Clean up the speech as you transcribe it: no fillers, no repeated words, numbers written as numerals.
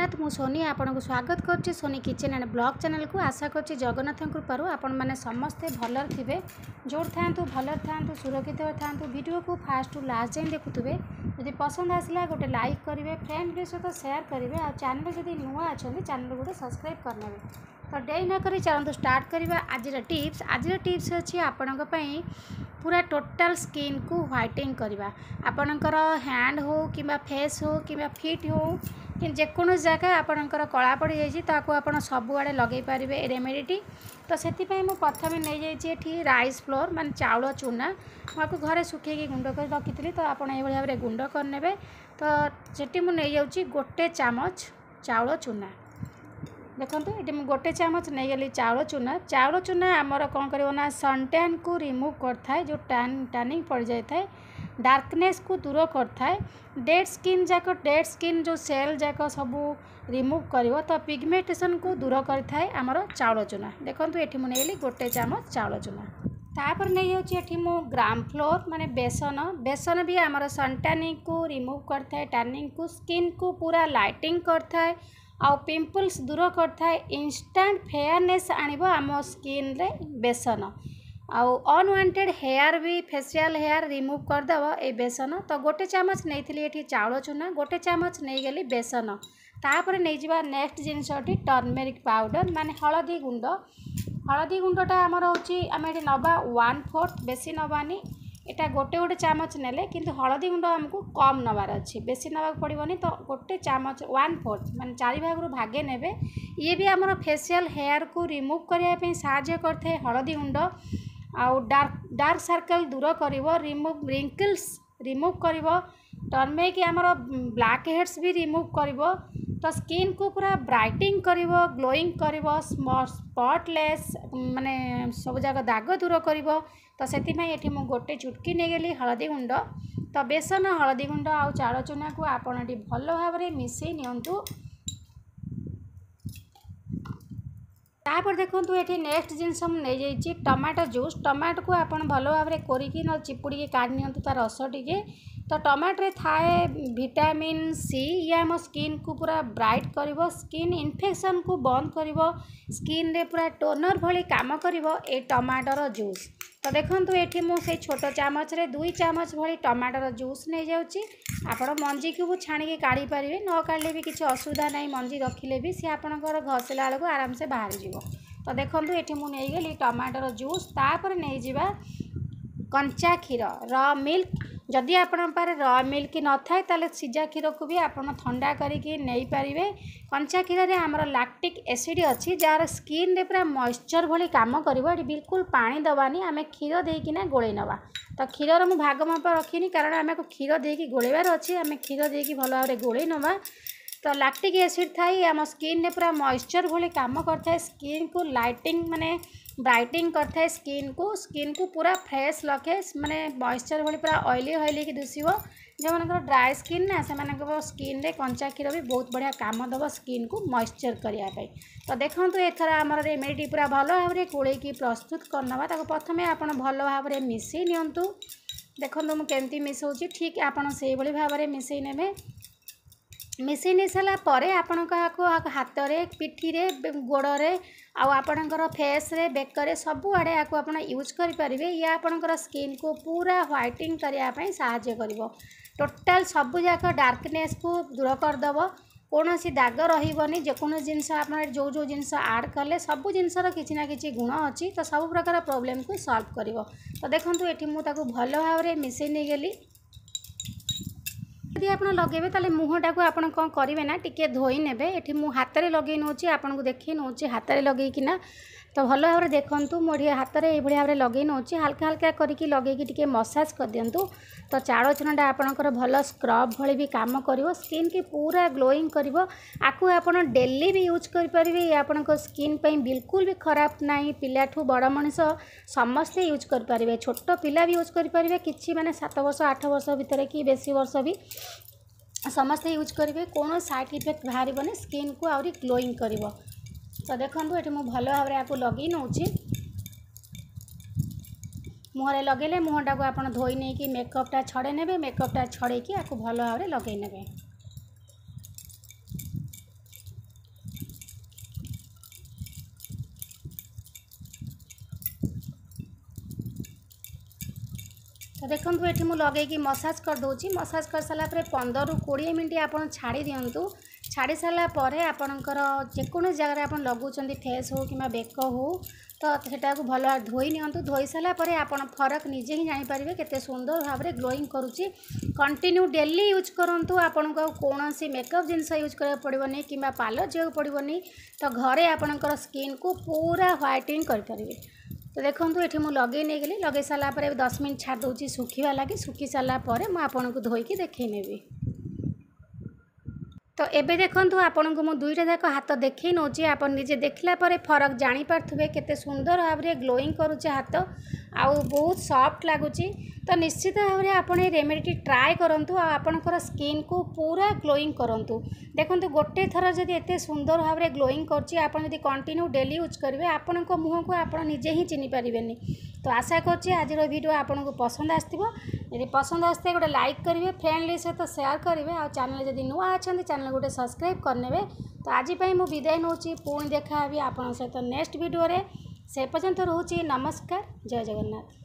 जगन्नाथ मु सोनी आपन को स्वागत करछि Soni kitchen and blog channel को। आशा करछि जगन्नाथ कृपारू आपण माने समस्ते भलर थिबे, जोर थांतु भलर थांतु सुरक्षित थांतु। वीडियो को फास्ट टू लास्ट जाए देखुथबे। यदि पसंद आसला गोटे लाइक करेंगे, फ्रेंड के सहित शेयर करेंगे और चैनल जदि नुआ अच्छा चैनल गोटे सब्सक्राइब करनेबे। तो डेरी न करी चलते स्टार्ट करवा आज टिप्स अच्छी आपण पूरा टोटल स्किन को व्हाइटिंग करवा। आपणकर हैंड हो कि फेस हो कि फीट हो कि जेकोसी जगह आपणकर कला पड़ जाए सबुआड़े लगे पारे रेमेडी। तो से प्रथम नहीं जाइए राइस फ्लोर मान चाउल चूना मुझे घरे सुखे गुंड कर रखी। तो आप भाव में गुंड करने। तो सेठी मुझे नहीं जाऊँगी गोटे चामच चाउल चूना। देखो ये मुझे गोटे चामच नहीं गली चाउल चूना आमर कौन कर सनटैन को रिमूव करता है, जो टैनिंग पड़ जाए, डार्कनेस को दूर करता है, डेड स्किन जो सेल जाक सब रिमूव कर। तो पिगमेंटेशन को दूर करता है आमर चाउल चूना। देखो ये मुझे नहीं गोटे चामच चाउल चूना। तापर नहीं जाऊँगी मु ग्राम फ्लोर माने बेसन भी आमर सनटैनिंग को रिमूव करता है, टैनिंग को स्किन को पूरा लाइटिंग करता है और पिंपल्स दूर करता है, इंस्टेंट फेयरनेस आनिबो आम स्किन रे बेसन। आउ अनवांटेड हेयर भी फेशियल हेयर रिमूव करदेव ए बेसन। तो गोटे चामच नहीं ये चाउल चूना, गोटे चामच नहीं गली बेसन। तापर नहीं जावा नेक्स्ट जिनसटी टर्मेरिक पाउडर माने हलदी गुंडटा आमर होची आम ये नवा 1/4 बेसी नवानी। एटा गोटे गोटे चामच नेले किंतु हलदी गुंड आमको कम नवार अच्छी, बेसी नवा पड़ोनी। तो गोटे चामच 1/4 मान 4 भाग भागे नेबे। ये भी आमर फेशियल हेयर को रिमूव करने साहाय्य करते हलदी गुंड। आउ डार्क सर्कल दूर कर, रिमूव रिंकल्स रिमूव कर, टर्मेरिक आमर ब्लैक हेड्स भी रिमूव कर। तो स्किन को पूरा ब्राइटिंग कर, ग्लोइंग कर, स्पॉटलेस माने सब जगह दाग दूर कर। तो से ये मुझे गोटे चुटकी नहीं गली हलदी गुंड। तो बेसन हलदी गुंड आउ चाउल चूना को आपड़ भल भाव में मिसई नियंतु। तापर देखो ये नेक्स्ट जिनस नहीं जाइए टमाटो जूस। टमाटो को आप भल भाव में कोरिकी न चिपुड़ी काढ़ी नियंतु तार रस टिके। तो टमाटो थाए विटामिन सी, ये आम स्किन को पूरा ब्राइट कर, स्किन इन्फेक्शन को बंद कर, स्किन रे पूरा टोनर भली काम कर ए टमाटर जूस। तो देखो ये मुझे छोट चामच रे 2 चामच भली टमाटर जूस नहीं जाऊँगी। आप मंजी को छाणी काढ़ी पारे, न काढ़ले भी किसी असुविधा नहीं, मंजी रखिले भी सी आपंकर घसला बेलू आराम से बाहर जीव। तो देखो ये मुझे नहीं गली टमाटर जूस। तापर नहीं जावा कंचा क्षीर र मिल्क। जदि आपण र मिल्क न थाए ताले सीजा क्षीर को भी आप ठंडा करके नहीं पारे। कंचा क्षीर में आमर लैक्टिक एसिड अच्छी जार स्किन रे पूरा मॉइस्चर भली काम कर। बिल्कुल पानी दबानी, आम क्षीर देकिना गोले नवा। तो क्षीर मु भाग माप रखी कारण आम क्षीर देकी गोलेबार अच्छी, आम क्षीर देकी भल भाव में गोले नवा। तो लैक्टिक एसिड थाई आम स्किन रे पूरा मॉइस्चर भली काम करता है, स्किन को लाइटिंग माने ब्राइटिंग करता है, स्किन को पूरा फ्रेश रखे, माने मॉइस्चर भली पूरा ऑयली की दुसिब। जो मन ड्राई स्किन ना से स्किन रे कंचा क्षीर भी बहुत बढ़िया काम दब स्किन को मॉइस्चर करने। तो देखो एथर आमर रेमेडी पूरा भल भाव में गोलैकी प्रस्तुत करनवा। प्रथम आप भल भाव में मिसई नियंतु। देखो मुझे मिसाऊँगी ठीक आपड़ से भाव में मिसई ने। मिसई नहीं सारापर आपण हाथ में पिठी रे गोड़े आपणकर फेस रे बेकर सबुआड़े आपको आप यूज करेंगे। ये आपणकर स्किन को पूरा व्हाइटिंग करने साहाय्य कर, टोटाल सबू जाक डार्कनेस को दूर करदेव, कौन सी दाग रही जेकोसी जिनस आप जो जिनस आड कले सबू जिनसर किसी ना कि गुण अच्छी। तो सब प्रकार प्रॉब्लम को सॉल्व कर। तो देखो ये मुझे भल भाव में मिसई नहीं गली। यदि आप लगे ताले मुहटा को आप कौन करेंगे ना टिके धोई नेबे। ये मुझे हाथ में लगे नौची आपको देखी नौची हाथ में लगेकिना। तो भल भाव में देखूँ मुझे हाथ में ये भाव में लगे नौची हल्का हल्का करके लगेगी टिके मसाज कर दिंतु। तो चाउल चूनाटा आपंकर भल स्क्रब भली भी काम कर, स्किन की पूरा ग्लोइंग कर। आपको आप डेली भी यूज करेंगे। ये आपण स्किन पे बिल्कुल भी खराब नहीं, पिलाठू बड़ मनीष समस्ते यूज करेंगे, छोट पिला भी यूज करेंगे, किसी माने 7 वर्ष 8 वर्ष भितर कि बेसी वर्ष भी समस्ते यूज करेंगे। कौन साइड इफेक्ट बाहर स्किन को आहरी ग्लोइंग कर। तो देखो ये मुझे भल भाव में आपको लगे नौची। मुहरे लगेले मुहटा को आप धोई नहीं कि मेकअपटा छड़े ने, मेकअपटा छड़े कि आपको भल भाव में लगे ने। तो देखो ये मुझे लगे मसाज कर दूची मसाज कर सारापर 15 ରୁ 20 मिनट आप छाड़ी दिंतु छाड़ी सारापर आपणकर जेको जगह आप लगाऊँ फेस हो कि बेक हो तो सेटा को भल धोई नियंतु धोई सारापर आप फरक निजे ही जानीपारे केते सुंदर भाव में ग्लोइंग करुच्ची कंटिन्यू डेली यूज करूँ आपन को कौन मेकअप जिनस यूज करा पड़ोनी कि पार्लर जावाक पड़ोनी तो घरे आपणकर स्किन को पूरा व्हाइटनिंग करेंगे। तो देखो ये मुझे लगे नहीं गली लगे सारापर 10 मिनट छाड़ दूसरी सुखा लगे सुखी सारापर मुझे आपन को धोईकी देखी नेबी। तो एबे देखंतु आपन को मु दुईटा जाक हाथ देखई नोची आपन निजे देखला परे फरक जानी पारथुबे केते सुंदर भाव रे ग्लोइंग करूचे हाथ आउ बहुत सॉफ्ट लागुची। तो निश्चित भाव में आपन ए रेमेडी ट्राए करंतु आ आपनकर स्किन को पूरा ग्लोइंग करंतु। देखंतु गोटे थर जदि एते सुंदर भाव में ग्लोइंग करची आपन जदि कंटिन्यू डेली यूज करिवे आपन को मुह को आपन निजे ही चिनी पारिबेनी। तो आशा करछि आज वीडियो आपन को पसंद आस्तिबो यदि पसंद आस्ते गोटे लाइक करेंगे फ्रेंडली सहित शेयर करेंगे आ चैनल जदि नुआ अच्छा चैनल गोटे सब्सक्राइब करने। तो आज मु विदाय नौ पुणी देखा आप सहित नेक्स्ट वीडियो रे से पर्यंत रोचे नमस्कार जय जगन्नाथ।